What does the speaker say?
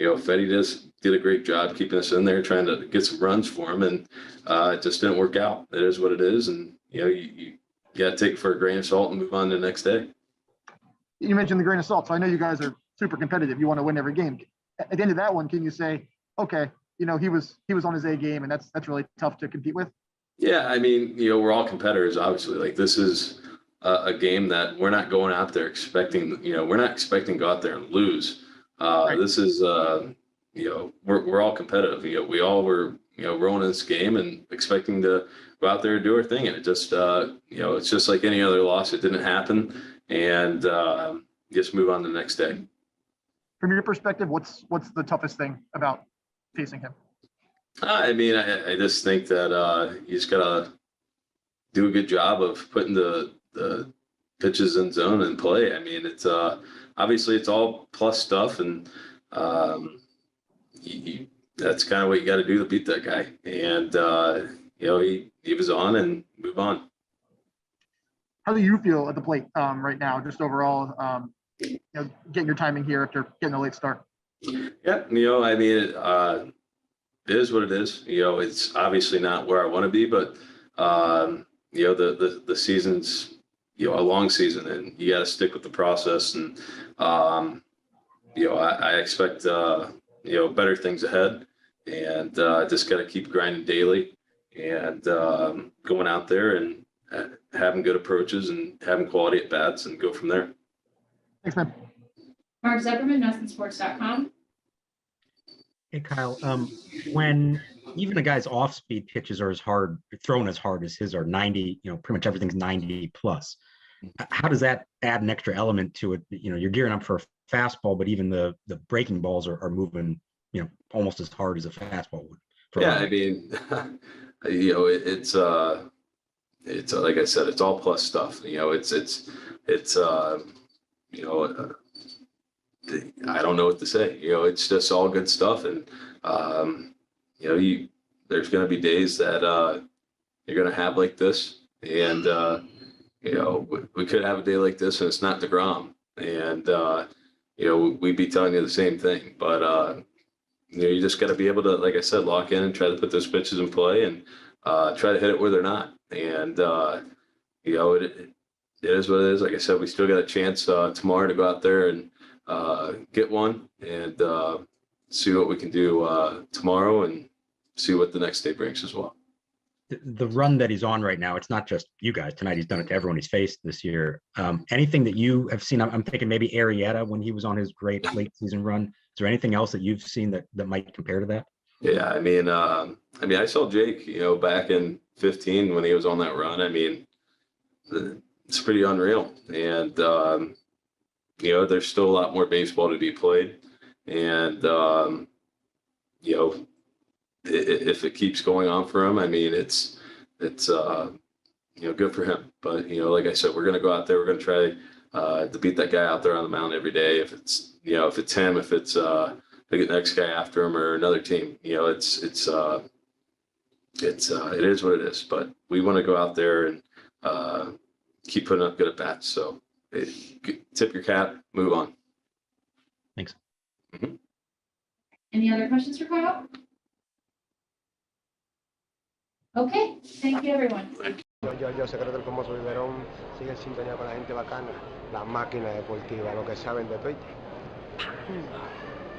Fetty did a great job keeping us in there, trying to get some runs for him, and it just didn't work out. It is what it is, and you got to take it for a grain of salt and move on to the next day. You mentioned the grain of salt, so I know you guys are super competitive. You want to win every game. At the end of that one, can you say, okay, he was on his A game, and that's really tough to compete with? Yeah, I mean, we're all competitors, obviously. Like, this is a game that we're not going out there expecting. We're not expecting to go out there and lose. Right. This is, we're all competitive. We all were, rolling in this game and expecting to go out there and do our thing, and it just, it's just like any other loss. It didn't happen, and just move on to the next day. From your perspective, what's the toughest thing about facing him? I mean, I just think that you just gotta do a good job of putting the pitches in zone and play. I mean, it's obviously it's all plus stuff, and that's kind of what you got to do to beat that guy. And he was on and move on. How do you feel at the plate right now, just overall? Getting your timing here after getting a late start. Yeah, I mean, it is what it is. It's obviously not where I want to be, but the season's a long season, and you got to stick with the process. And I expect better things ahead, and just got to keep grinding daily and going out there and having good approaches and having quality at bats and go from there. Thanks, man. Mark Zuckerman, NelsonSports.com. Hey, Kyle, when even a guy's off-speed pitches are thrown as hard as his are 90, pretty much everything's 90 plus. How does that add an extra element to it? You're gearing up for a fastball, but even the breaking balls are moving, almost as hard as a fastball would. Yeah, I mean, it's like I said, it's all plus stuff. I don't know what to say. It's just all good stuff, and there's going to be days that you're going to have like this, and we could have a day like this, and it's not DeGrom, and we'd be telling you the same thing. But you just got to be able to, like I said, lock in and try to put those pitches in play, and try to hit it where they're not. And it is what it is. Like I said, we still got a chance tomorrow to go out there and get one, and see what we can do tomorrow, and see what the next day brings as well. The run that he's on right now, it's not just you guys. Tonight he's done it to everyone he's faced this year. Anything that you have seen? I'm thinking maybe Arrieta when he was on his great late season run. Is there anything else that you've seen that might compare to that? Yeah, I mean, I saw Jake, back in 15 when he was on that run. I mean, it's pretty unreal, and there's still a lot more baseball to be played, and if it keeps going on for him, I mean, it's good for him. But like I said, we're going to go out there. We're going to try to beat that guy out there on the mound every day. If it's him, if it's the next guy after him or another team, it is what it is. But we want to go out there and keep putting up good at bats. So tip your cap, move on. Thanks. Mm-hmm. Any other questions for Kyle? Okay, thank you, everyone. Yo, secreto del famoso Biberón, sigue en sintonía con la gente bacana, la máquina deportiva, lo que saben de Twitter.